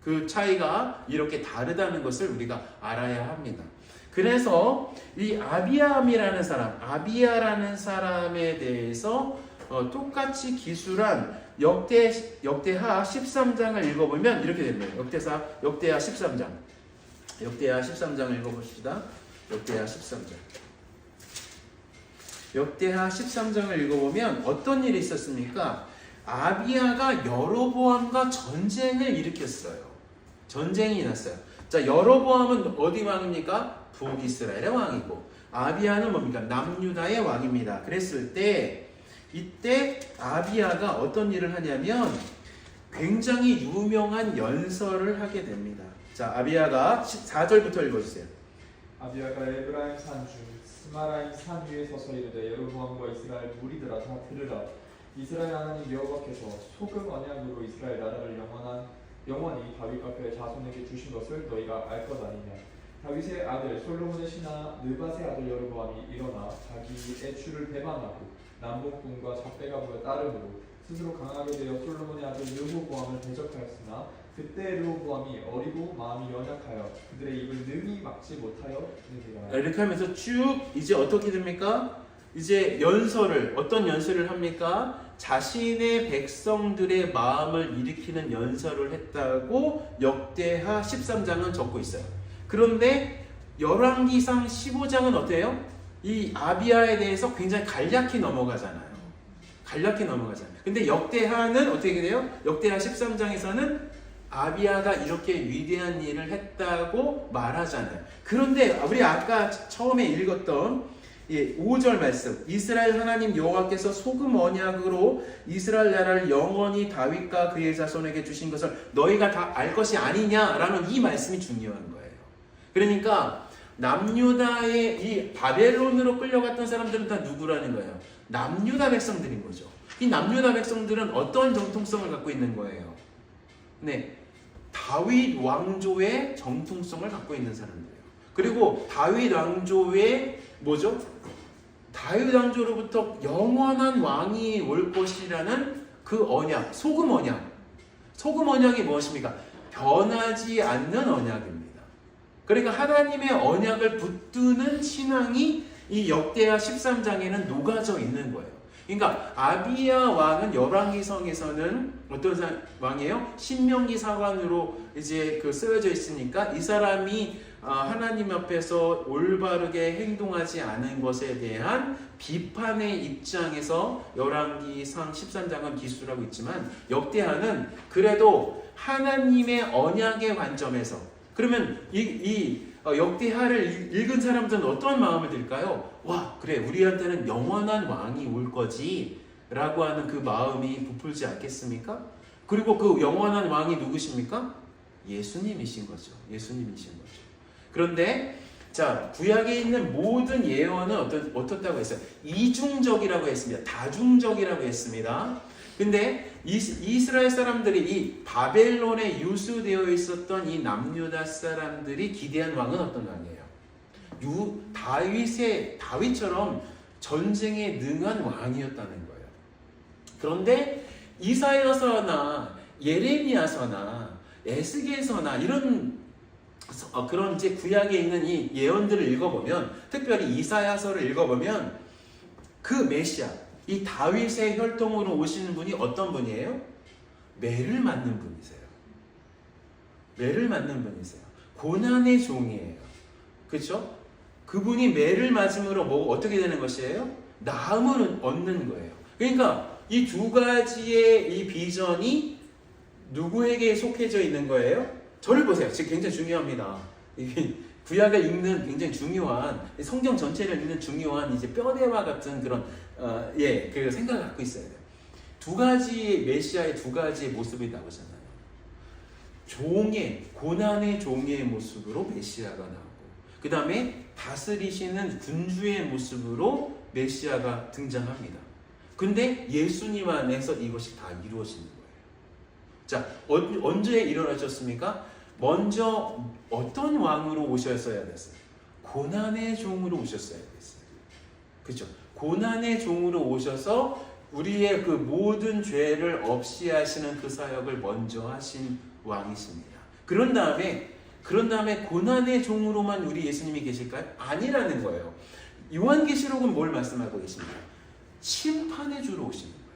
그 차이가 이렇게 다르다는 것을 우리가 알아야 합니다. 그래서 이 아비야라는 사람에 대해서 똑같이 기술한 역대하 13장을 읽어보면 이렇게 됩니다. 역대하 13장. 역대하 13장을 읽어봅시다. 역대하 13장. 역대하 13장을 읽어보면 어떤 일이 있었습니까? 아비야가 여로보암과 전쟁을 일으켰어요. 전쟁이 났어요. 자, 여로보암은 어디 왕입니까? 북이스라엘의 왕이고, 아비야는 뭡니까? 남유다의 왕입니다. 그랬을 때 이때 아비야가 어떤 일을 하냐면 굉장히 유명한 연설을 하게 됩니다. 자, 아비야가 4절부터 읽어주세요. 아비야가 에브라임 산 중 스마라임 산 위에 서서 이르되 여로보암과 이스라엘 무리들아 다 들으라. 이스라엘 하나님 여호와께서 소금 언약으로 이스라엘 나라를 영원히 다윗과 그의 자손에게 주신 것을 너희가 알 것 아니냐. 다윗의 아들 솔로몬의 신하 느밧의 아들 여로보암이 일어나 자기의 주를 배반하고 남봉꾼과 잡배가부에 따름으로 스스로 강하게 되어 솔로몬의 아들 르호보암을 대적하였으나 그때 르호보암이 어리고 마음이 연약하여 그들의 입을 능히 막지 못하였느니라. 이렇게 하면서 쭉 이제 어떻게 됩니까? 이제 어떤 연설을 합니까? 자신의 백성들의 마음을 일으키는 연설을 했다고 역대하 13장은 적고 있어요. 그런데 열왕기상 15장은 어때요? 이 아비야에 대해서 굉장히 간략히 넘어가잖아요. 근데 역대하는 어떻게 돼요? 역대하 13장에서는 아비야가 이렇게 위대한 일을 했다고 말하잖아요. 그런데 우리 아까 처음에 읽었던 5절 말씀, 이스라엘 하나님 여호와께서 소금 언약으로 이스라엘 나라를 영원히 다윗과 그의 자손에게 주신 것을 너희가 다 알 것이 아니냐라는 이 말씀이 중요한 거예요. 그러니까 남유다의 이 바벨론으로 끌려갔던 사람들은 다 누구라는 거예요? 남유다 백성들인 거죠. 이 남유다 백성들은 어떤 정통성을 갖고 있는 거예요? 네, 다윗 왕조의 정통성을 갖고 있는 사람들이에요. 그리고 다윗 왕조의 뭐죠? 다윗 왕조로부터 영원한 왕이 올 것이라는 그 언약, 소금 언약. 소금 언약이 무엇입니까? 변하지 않는 언약입니다. 그러니까 하나님의 언약을 붙드는 신앙이 이 역대하 13장에는 녹아져 있는 거예요. 그러니까 아비야 왕은 열왕기성에서는 어떤 왕이에요? 신명기 사관으로 이제 쓰여져 있으니까 이 사람이 하나님 앞에서 올바르게 행동하지 않은 것에 대한 비판의 입장에서 열왕기상 13장은 기술하고 있지만 역대하는 그래도 하나님의 언약의 관점에서 그러면 역대하를 읽은 사람들은 어떤 마음을 들까요? 와, 그래, 우리한테는 영원한 왕이 올 거지 라고 하는 그 마음이 부풀지 않겠습니까? 그리고 그 영원한 왕이 누구십니까? 예수님이신 거죠. 그런데 자, 구약에 있는 모든 예언은 어떻다고 했어요? 이중적이라고 했습니다. 다중적이라고 했습니다. 근데 이스라엘 사람들이 이 바벨론에 유수되어 있었던 이 남유다 사람들이 기대한 왕은 어떤 왕이에요? 다윗처럼 전쟁에 능한 왕이었다는 거예요. 그런데 이사야서나 예레미야서나 에스겔서나 이런 그런 이제 구약에 있는 이 예언들을 읽어보면, 특별히 이사야서를 읽어보면 그 메시아, 이 다윗의 혈통으로 오시는 분이 어떤 분이에요? 매를 맞는 분이세요. 고난의 종이에요. 그렇죠? 그분이 매를 맞음으로 어떻게 되는 것이에요? 나음을 얻는 거예요. 그러니까 이 두 가지의 이 비전이 누구에게 속해져 있는 거예요? 저를 보세요. 지금 굉장히 중요합니다. 구약을 읽는 굉장히 중요한, 성경 전체를 읽는 중요한 이제 뼈대와 같은 그런 그 생각을 갖고 있어야 돼요. 메시아의 두 가지의 모습이 나오잖아요. 고난의 종의 모습으로 메시아가 나오고, 그 다음에 다스리시는 군주의 모습으로 메시아가 등장합니다. 근데 예수님 안에서 이것이 다 이루어지는 거예요. 자, 언제 일어나셨습니까? 먼저 어떤 왕으로 오셨어야 됐어요? 고난의 종으로 오셨어야 됐어요. 그렇죠? 고난의 종으로 오셔서 우리의 그 모든 죄를 없이 하시는 그 사역을 먼저 하신 왕이십니다. 그런 다음에 고난의 종으로만 우리 예수님이 계실까요? 아니라는 거예요. 요한계시록은 뭘 말씀하고 계십니까? 심판의 주로 오시는 거예요.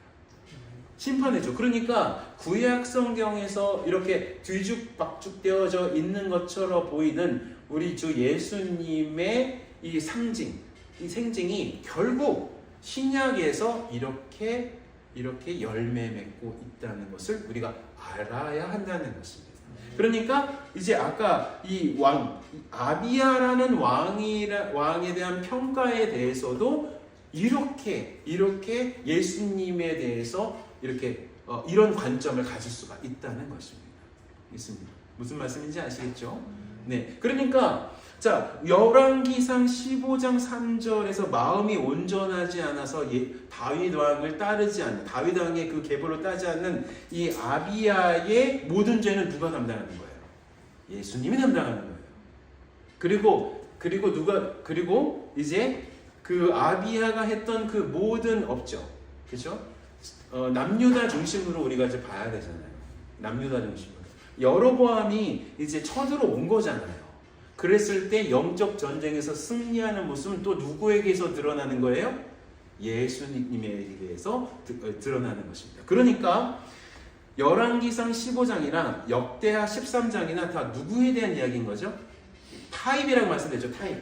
심판의 주. 그러니까 구약 성경에서 이렇게 뒤죽박죽되어져 있는 것처럼 보이는 우리 주 예수님의 이 생징이 결국 신약에서 이렇게 열매 맺고 있다는 것을 우리가 알아야 한다는 것입니다. 그러니까 이제 아까 이 아비야라는 왕에 대한 평가에 대해서도 이렇게 예수님에 대해서 이렇게 이런 관점을 가질 수가 있다는 것입니다. 있습니다. 무슨 말씀인지 아시겠죠? 네, 그러니까 자 열왕기상 15장 3절에서 마음이 온전하지 않아서 다윗 왕을 따르지 않는 다윗 왕의 그 계보를 따지 않는 이 아비야의 모든 죄는 누가 담당하는 거예요? 예수님이 담당하는 거예요. 그리고 이제 그 아비야가 했던 그 모든 업적, 그렇죠? 남유다 중심으로 우리가 이제 봐야 되잖아요. 남유다 중심으로. 여로보암이 이제 쳐들어온 거잖아요. 그랬을 때 영적 전쟁에서 승리하는 모습은 또 누구에게서 드러나는 거예요? 예수님에게서 드러나는 것입니다. 그러니까 열왕기상 15장이나 역대하 13장이나 다 누구에 대한 이야기인 거죠? 타입이라고 말씀드렸죠. 타입.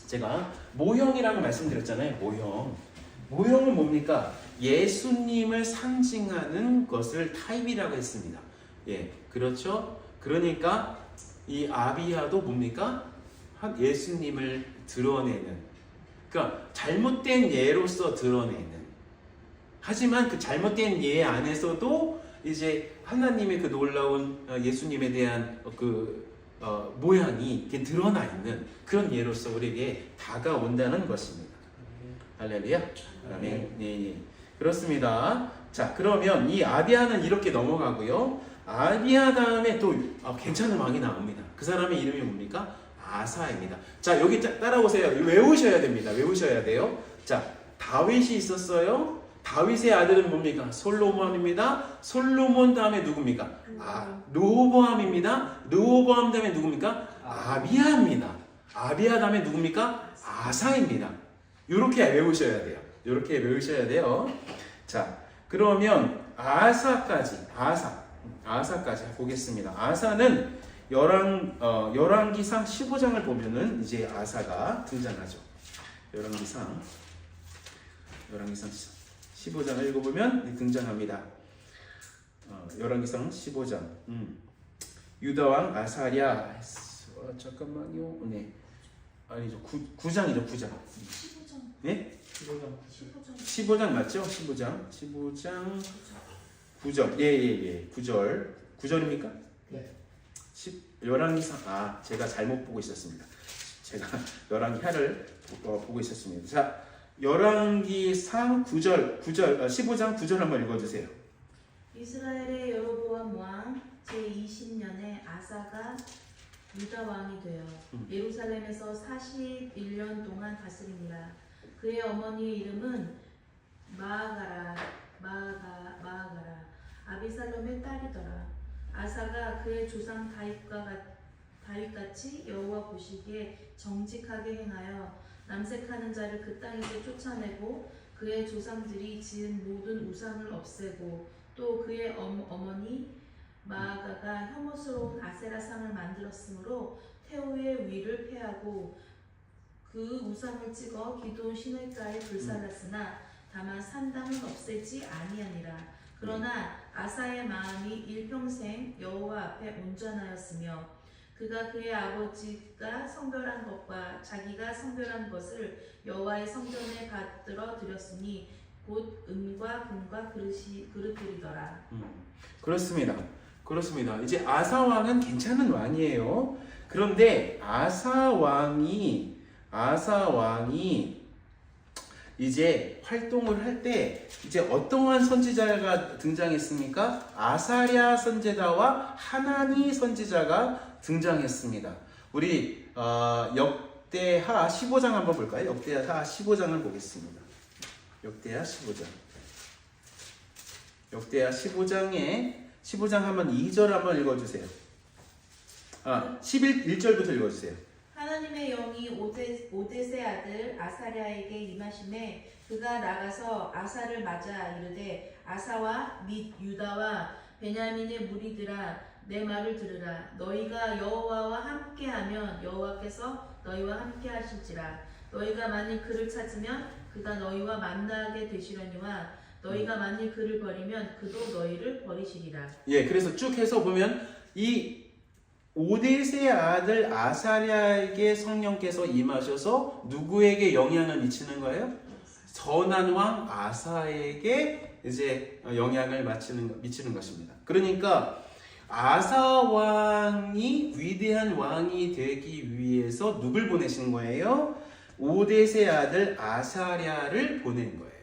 제가 모형이라고 말씀드렸잖아요. 모형은 뭡니까? 예수님을 상징하는 것을 타입이라고 했습니다. 예, 그렇죠? 그러니까 이 아비야도 뭡니까? 예수님을 드러내는, 그러니까 잘못된 예로서 드러내는. 하지만 그 잘못된 예 안에서도 이제 하나님의 그 놀라운 예수님에 대한 모양이 이렇게 드러나 있는 그런 예로서 우리에게 다가온다는 것입니다. 할렐루야. 아멘. 네. 그렇습니다. 자, 그러면 이 아비야는 이렇게 넘어가고요. 아비야 다음에 또 괜찮은 왕이 나옵니다. 그 사람의 이름이 뭡니까? 아사입니다. 자, 여기 따라오세요. 외우셔야 됩니다. 외우셔야 돼요. 자, 다윗이 있었어요. 다윗의 아들은 뭡니까? 솔로몬입니다. 솔로몬 다음에 누굽니까? 르호보암입니다. 르호보암 다음에 누굽니까? 아비야입니다. 아비야 다음에 누굽니까? 아사입니다. 이렇게 외우셔야 돼요. 이렇게 외우셔야 돼요. 자, 그러면 아사까지 보겠습니다. 아사는 열왕기상 15장을 보면은 이제 아사가 등장하죠. 열왕기상 15장을 읽어보면 등장합니다. 열왕기상 15장. 유다왕 아사랴. 잠깐만요. 네. 아니죠. 9장이죠. 9장. 15장. 네? 15장. 15장 맞죠? 15장 9절. 예. 9절입니까? 네. 열왕기상 제가 잘못 보고 있었습니다. 제가 열왕기하를 보고 있었습니다. 자, 열왕기상 15장 9절 한번 읽어주세요. 이스라엘의 여로보암 왕 제20년에 아사가 유다 왕이 되어 예루살렘에서 41년 동안 다스리니라. 그의 어머니의 이름은 마아가라 아비살롬의 딸이더라. 아사가 그의 조상 다윗같이 여호와 보시기에 정직하게 행하여 남색하는 자를 그 땅에서 쫓아내고 그의 조상들이 지은 모든 우상을 없애고 또 그의 어머니 마아가가 혐오스러운 아세라상을 만들었으므로 태호의 위를 폐하고 그 우상을 찍어 기돈 시냇가에 불살랐으나 다만 산당은 없애지 아니하니라. 그러나 아사의 마음이 일평생 여호와 앞에 온전하였으며 그가 그의 아버지가 성별한 것과 자기가 성별한 것을 여호와의 성전에 받들어 드렸으니 곧 은과 금과 그릇들이더라. 그렇습니다. 이제 아사 왕은 괜찮은 왕이에요. 그런데 아사 왕이 이제 활동을 할 때 이제 어떠한 선지자가 등장했습니까? 아사랴 선지자와 하나니 선지자가 등장했습니다. 우리 역대하 15장 한번 볼까요? 역대하 15장을 보겠습니다. 역대하 15장 한번 2절 한번 읽어주세요. 1절부터 읽어주세요. 하나님의 영이 오뎃의 아들 아사랴에게 임하심에 그가 나가서 아사를 맞아 이르되 아사와 및 유다와 베냐민의 무리들아 내 말을 들으라. 너희가 여호와와 함께하면 여호와께서 너희와 함께하실지라. 너희가 만일 그를 찾으면 그가 너희와 만나게 되시려니와 너희가 만일 그를 버리면 그도 너희를 버리시리라. 예, 그래서 쭉 해서 보면 이 오뎃의 아들 아사랴에게 성령께서 임하셔서 누구에게 영향을 미치는 거예요? 선한 왕 아사에게 이제 영향을 미치는 것입니다. 그러니까 아사 왕이 위대한 왕이 되기 위해서 누굴 보내신 거예요? 오뎃의 아들 아사랴를 보낸 거예요.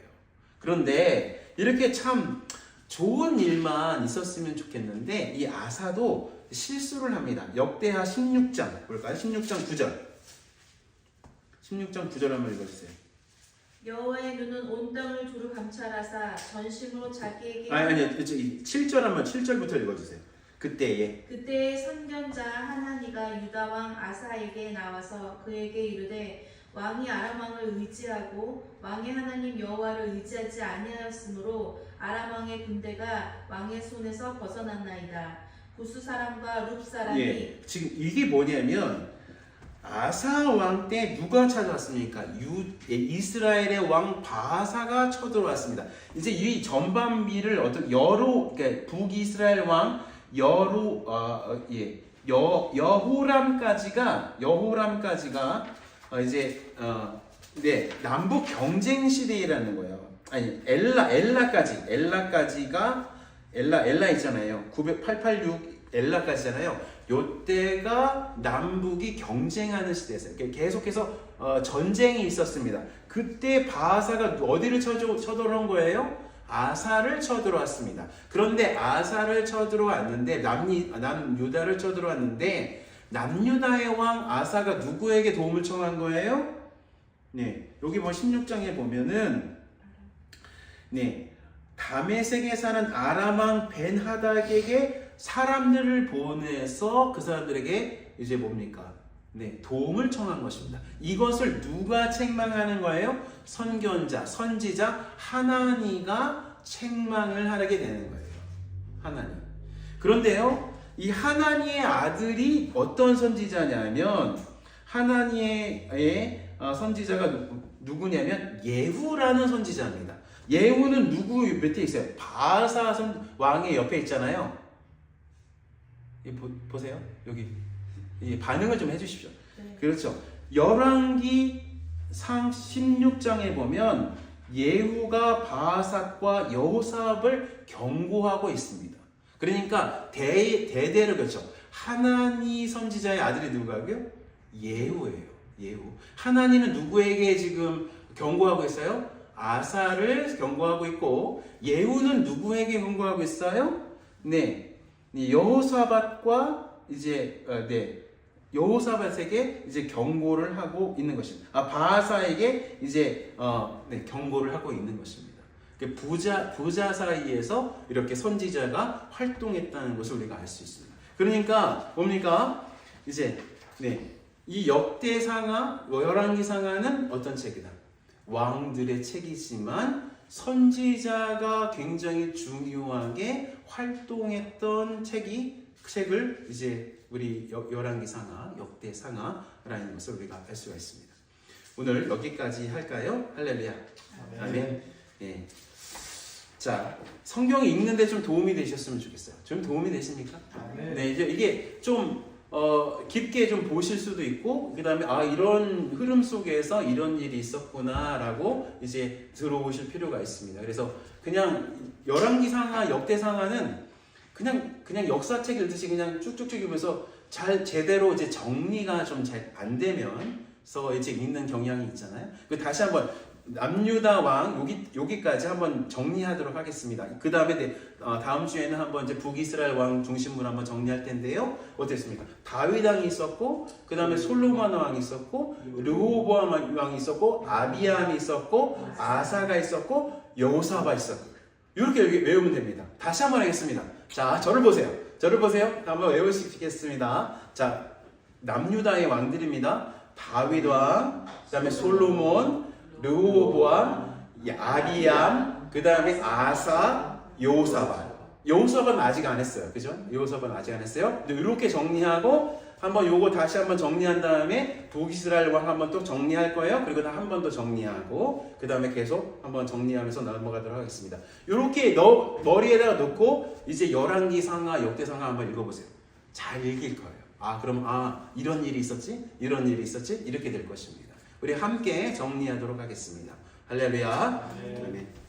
그런데 이렇게 참 좋은 일만 있었으면 좋겠는데 이 아사도 실수를 합니다. 역대하 16장 볼까요? 16장 9절 16장 9절 한번 읽어주세요. 여호와의 눈은 온 땅을 두루 감찰하사 전심으로 자기에게 아니 7절 한번 7절부터 읽어주세요. 그때에 선견자 하나니가 유다 왕 아사에게 나와서 그에게 이르되 왕이 아람 왕을 의지하고 왕의 하나님 여호와를 의지하지 아니하였으므로 아람 왕의 군대가 왕의 손에서 벗어났나이다. 구스 사람과 룹 사람이 지금 이게 뭐냐면 아사 왕 때 누가 찾아왔습니까? 이스라엘의 왕 바사가 쳐들어왔습니다. 이제 이 전반기를 어떤 그러니까 북이스라엘 왕 여호람까지가 이제 남북 경쟁 시대라는 거예요. 아니 엘라 있잖아요. 886 엘라까지잖아요. 요때가 남북이 경쟁하는 시대였어요. 계속해서 전쟁이 있었습니다. 그때 바사가 어디를 쳐들어온 거예요? 아사를 쳐들어왔습니다. 그런데 아사를 쳐들어왔는데 남유다를 쳐들어왔는데 남유다의 왕 아사가 누구에게 도움을 청한 거예요? 네, 여기 16장에 보면은 다메섹에 사는 아람 왕 벤하닥에게 사람들을 보내서 그 사람들에게 이제 뭡니까? 도움을 청한 것입니다. 이것을 누가 책망하는 거예요? 선견자, 선지자 하나니가 책망을 하게 되는 거예요. 하나니. 그런데요, 이 하나니의 아들이 어떤 선지자냐면 하나니의 선지자가 누구냐면 예후라는 선지자입니다. 예후는 누구 밑에 있어요? 바사 왕의 옆에 있잖아요. 보세요. 여기 반응을 좀 해주십시오. 네. 그렇죠. 열왕기 상 16장에 보면 예후가 바삭과 여호사압을 경고하고 있습니다. 그러니까 대대로 그렇죠. 하나니 선지자의 아들이 누구고요? 예후예요. 예후. 하나니는 누구에게 지금 경고하고 있어요? 아사를 경고하고 있고 예후는 누구에게 경고하고 있어요? 여호사밧과 이제 여호사밧에게 이제 경고를 하고 있는 것입니다. 바하사에게 이제 경고를 하고 있는 것입니다. 부자 사이에서 이렇게 선지자가 활동했다는 것을 우리가 알 수 있습니다. 그러니까 뭡니까? 이제 이 역대상하, 열왕기상하는 어떤 책이다? 왕들의 책이지만 선지자가 굉장히 중요하게 활동했던 책을 이제 우리 열왕기상하, 역대상하라는 것을 우리가 알 수가 있습니다. 오늘 여기까지 할까요? 할렐루야. 아멘. 예. 자, 성경 읽는데 좀 도움이 되셨으면 좋겠어요. 좀 도움이 되십니까? 네. 이제 이게 좀 깊게 좀 보실 수도 있고, 그 다음에 이런 흐름 속에서 이런 일이 있었구나라고 이제 들어오실 필요가 있습니다. 그래서 그냥 열왕기상하, 역대상하는 그냥 역사책 읽듯이 그냥 쭉쭉쭉 읽으면서 제대로 이제 정리가 좀 잘 안 되면서 이제 읽는 경향이 있잖아요. 다시 한번 남유다 왕 여기까지 한번 정리하도록 하겠습니다. 그 다음에 다음 주에는 한번 이제 북이스라엘 왕 중심으로 한번 정리할 텐데요. 어땠습니까? 다윗 왕이 있었고, 그 다음에 솔로몬 왕이 있었고, 르호보암 왕이 있었고, 아비암이 있었고, 아사가 있었고, 여호사밧 있었고. 이렇게 외우면 됩니다. 다시 한번 하겠습니다. 자, 저를 보세요. 한번 외우시겠습니다. 자, 남유다의 왕들입니다. 다윗 왕, 그 다음에 솔로몬, 르호보암, 아비암, 그 다음에 아사, 여호사밧. 여호사밧은 아직 안 했어요. 그죠? 여호사밧은 아직 안 했어요. 이렇게 정리하고 한번 요거 다시 한번 정리한 다음에 북이스라엘 왕 한번 또 정리할 거예요. 그리고 한 번 더 정리하고 그 다음에 계속 한번 정리하면서 넘어가도록 하겠습니다. 이렇게 머리에다가 넣고 이제 열왕기상하, 역대상하 한번 읽어보세요. 잘 읽을 거예요. 그럼 이런 일이 있었지? 이런 일이 있었지? 이렇게 될 것입니다. 우리 함께 정리하도록 하겠습니다. 할렐루야. 네. 아멘.